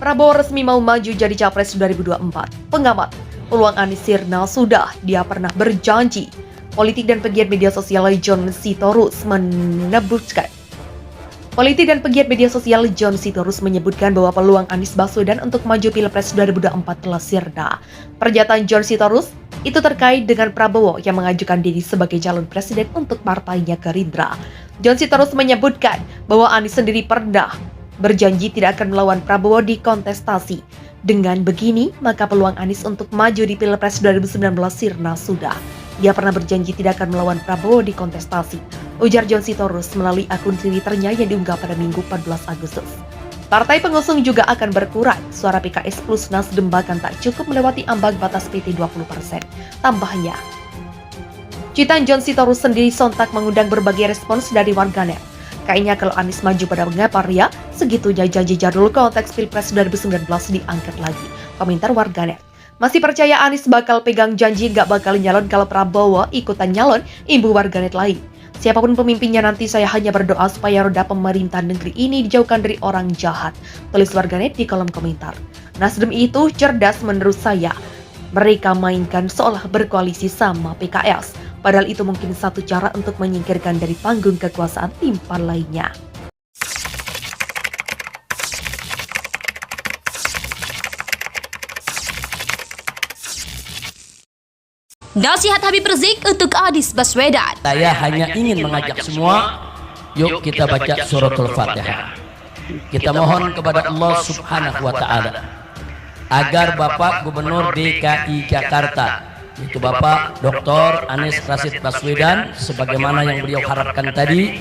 Prabowo resmi mau maju jadi Capres 2024. Pengamat, peluang Anies sirna sudah. Dia pernah berjanji. Politik dan pegiat media sosial John Sitorus menyebutkan bahwa peluang Anies Baswedan untuk maju Pilpres 2024 telah sirna. Pernyataan John Sitorus itu terkait dengan Prabowo yang mengajukan diri sebagai calon presiden untuk partainya Gerindra. John Sitorus menyebutkan bahwa Anies sendiri pernah berjanji tidak akan melawan Prabowo di kontestasi. Dengan begini, maka peluang Anies untuk maju di Pilpres 2019 sirna sudah. Dia pernah berjanji tidak akan melawan Prabowo di kontestasi, ujar John Sitorus melalui akun Twitternya yang diunggah pada Minggu 14 Agustus. Partai pengusung juga akan berkurang. Suara PKS plus Nasdem bahkan tak cukup melewati ambang batas PT 20%. Tambahnya, cuitan John Sitorus sendiri sontak mengundang berbagai respons dari warganet. Kayaknya kalau Anies maju pada mengapa ya, segitunya janji jadul konteks Pilpres 2019 diangkat lagi. Komentar warganet. Masih percaya Anies bakal pegang janji gak bakal nyalon kalau Prabowo ikutan nyalon, imbu warganet lain. Siapapun pemimpinnya nanti saya hanya berdoa supaya roda pemerintahan negeri ini dijauhkan dari orang jahat. Tulis warganet di kolom komentar. Nasdem itu cerdas menurut saya. Mereka mainkan seolah berkoalisi sama PKS. Padahal itu mungkin satu cara untuk menyingkirkan dari panggung kekuasaan timpal lainnya. Nasihat Habib Rizik untuk Anies Baswedan. Saya hanya ingin mengajak semua, yuk kita baca suratul Fatihah. Kita mohon kepada Allah Subhanahu wa Ta'ala agar Bapak Gubernur DKI Jakarta, yaitu Bapak Dr. Anies Rashid Baswedan, sebagaimana yang beliau harapkan tadi,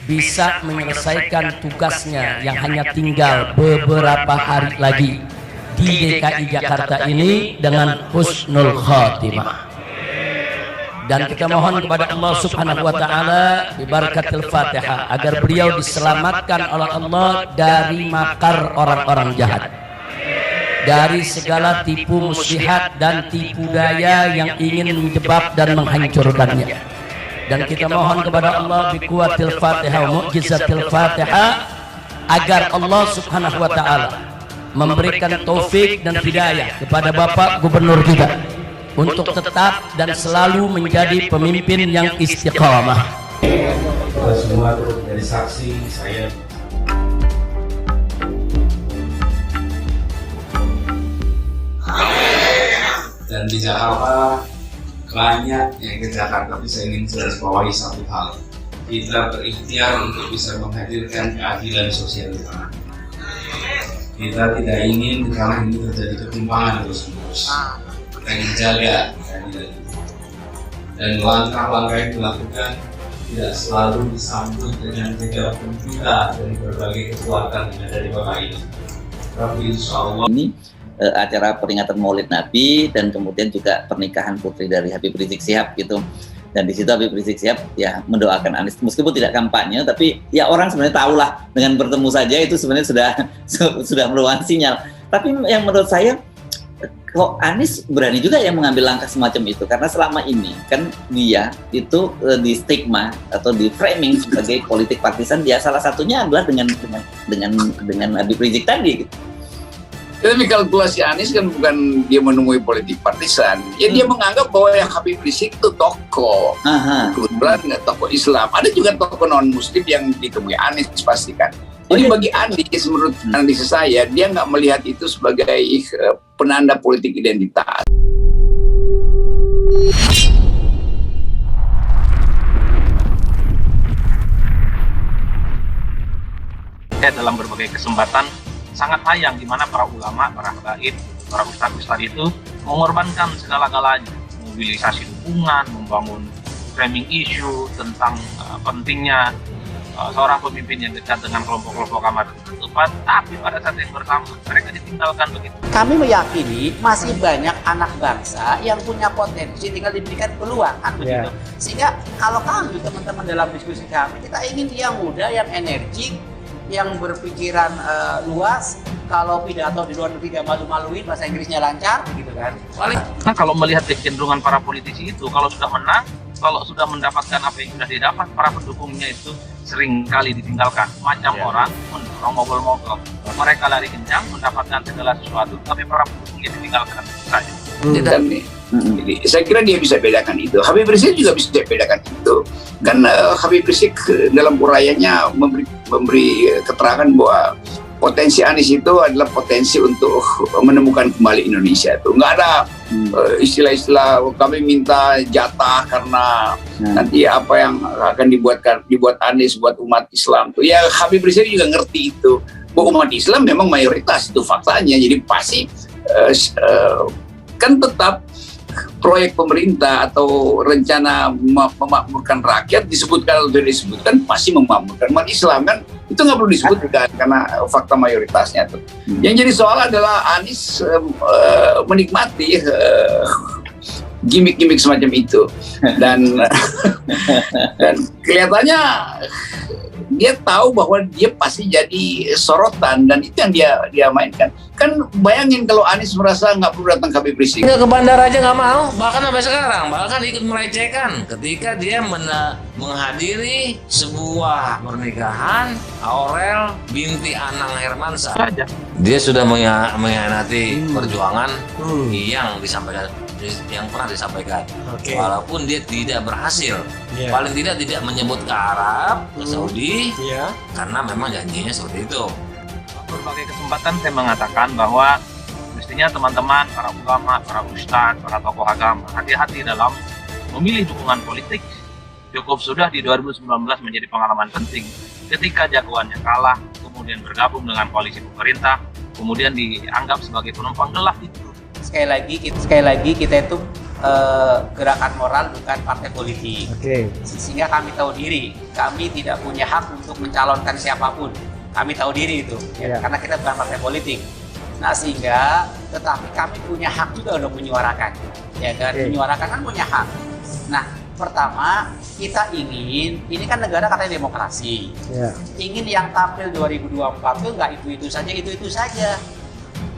bisa menyelesaikan tugasnya yang hanya tinggal beberapa hari lagi di DKI Jakarta ini dengan husnul khatimah. Dan kita mohon kepada Allah Subhanahu wa Ta'ala bi barakatil Fatihah agar beliau diselamatkan oleh Allah dari makar orang-orang jahat, dari segala tipu muslihat dan tipu daya yang ingin menjebak dan menghancurkannya. Dan kita mohon kepada Allah bi kuwatil Fatihah wa mu'jizatil Fatihah agar Allah Subhanahu wa Ta'ala memberikan taufik dan hidayah kepada Bapak Gubernur kita untuk tetap dan selalu menjadi pemimpin yang istiqamah. Kita semua turut dari saksi saya. Dan di Jakarta banyak yang ke Jakarta, tapi saya ingin garisbawahi satu hal. Kita berikhtiar untuk bisa menghadirkan keadilan sosial di tanah. Kita tidak ingin di tanah ini terjadi ketimpangan terus-menerus. Kita ingin jaga keadilan itu. Dan langkah-langkah yang dilakukan tidak selalu disambut dengan gegap gempita dari berbagai kekuatan yang ada di bawah ini. Tapi insya Allah ini acara peringatan Maulid Nabi dan kemudian juga pernikahan putri dari Habib Rizik Syihab gitu. Dan di situ Habib Rizik Syihab ya mendoakan Anies, meskipun tidak kampanye, tapi ya orang sebenarnya tahulah dengan bertemu saja itu sebenarnya sudah merupakan sinyal. Tapi yang menurut saya kok Anies berani juga yang mengambil langkah semacam itu, karena selama ini kan dia itu di stigma atau di framing sebagai politik partisan. Dia salah satunya adalah dengan Habib Rizik tadi gitu. Tapi kalkulasi Anies kan bukan dia menemui politik partisan, ya dia menganggap bahwa yang Habib Rizik itu tokoh, kebetulan nggak tokoh Islam, ada juga tokoh non Muslim yang ditemui Anies pastikan. Jadi bagi Anies, menurut analisis saya, dia nggak melihat itu sebagai penanda politik identitas. Dalam berbagai kesempatan sangat sayang di mana para ulama, para habaib, para ustadz itu mengorbankan segala-galanya, mobilisasi dukungan, membangun framing isu tentang pentingnya seorang pemimpin yang dekat dengan kelompok-kelompok kamar tertentu, tapi pada saat yang bersama mereka ditinggalkan begitu. Kami meyakini masih banyak anak bangsa yang punya potensi, tinggal diberikan peluang kan begitu. Sehingga kalau kami teman-teman dalam diskusi kami, kita ingin yang muda, yang energik, yang berpikiran luas. Kalau pidato di luar negeri gak malu-maluin, bahasa Inggrisnya lancar gitu kan. Nah, kalau melihat kecenderungan para politisi itu, kalau sudah menang, kalau sudah mendapatkan apa yang sudah didapat, para pendukungnya itu sering kali ditinggalkan. Macam orang mendorong mogol-mogol. mereka lari kencang mendapatkan segala sesuatu, tapi para pendukungnya ditinggalkan saja. Dan jadi, saya kira dia bisa bedakan itu. Habib Rizik juga bisa bedakan itu. Kan Habib Rizik dalam urayanya memberi keterangan bahwa potensi Anies itu adalah potensi untuk menemukan kembali Indonesia. Itu nggak ada istilah-istilah kami minta jatah karena nanti apa yang akan dibuat Anies buat umat Islam. Tuh ya Habib Rizik juga ngerti itu. Bahwa umat Islam memang mayoritas, itu faktanya. Jadi pasti kan tetap proyek pemerintah atau rencana memakmurkan rakyat disebutkan atau tidak disebutkan pasti memakmurkan umat Islam, kan itu nggak perlu disebutkan karena fakta mayoritasnya tuh. Yang jadi soal adalah Anies menikmati gimmick-gimmick semacam itu dan kelihatannya dia tahu bahwa dia pasti jadi sorotan dan itu yang dia mainkan. Kan bayangin kalau Anies merasa nggak perlu datang ke Habib Rizik. Ke bandara aja nggak mau, bahkan sampai sekarang, bahkan ikut melecehkan ketika dia menghadiri sebuah pernikahan Aurel binti Anang Hermansyah. Dia sudah mengkhianati perjuangan yang pernah disampaikan. Walaupun dia tidak berhasil, paling tidak menyebut ke Arab, ke Saudi, karena memang janjinya seperti itu. Berbagai kesempatan saya mengatakan bahwa mestinya teman-teman, para ulama, para ustadz, para tokoh agama hati-hati dalam memilih dukungan politik. Cukup sudah di 2019 menjadi pengalaman penting ketika jagoannya kalah, kemudian bergabung dengan koalisi pemerintah, kemudian dianggap sebagai penumpang gelap itu. Sekali lagi kita itu gerakan moral bukan partai politik. Sehingga kami tahu diri, kami tidak punya hak untuk mencalonkan siapapun. Kami tahu diri itu, karena kita bukan partai politik. Nah sehingga, tetapi kami punya hak juga untuk menyuarakan, ya kan? Menyuarakan kan punya hak. Nah pertama kita ingin, ini kan negara katanya demokrasi, ingin yang tampil 2024 itu nggak itu saja.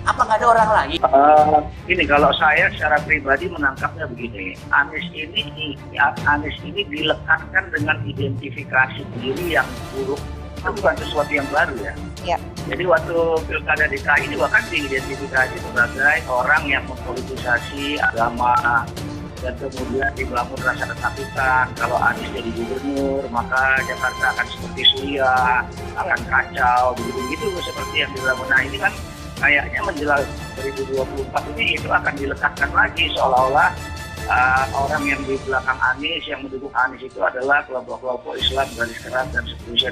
Apa nggak ada orang lagi? Ini kalau saya secara pribadi menangkapnya begini, Anies ini dilekatkan dengan identifikasi diri yang buruk. Itu bukan sesuatu yang baru ya. Jadi waktu Pilkada DKI ini bahkan diidentifikasi sebagai orang yang mempolitisasi agama dan kemudian dibangun rasa ketakutan kalau Anies jadi gubernur maka Jakarta akan seperti Suriah, akan kacau, begitu seperti yang dibangun. Nah ini kan kayaknya menjelang 2024 ini itu akan dilekatkan lagi seolah-olah orang yang di belakang Anies, yang mendukung Anies itu adalah kelompok-kelompok Islam garis keras dan seterusnya.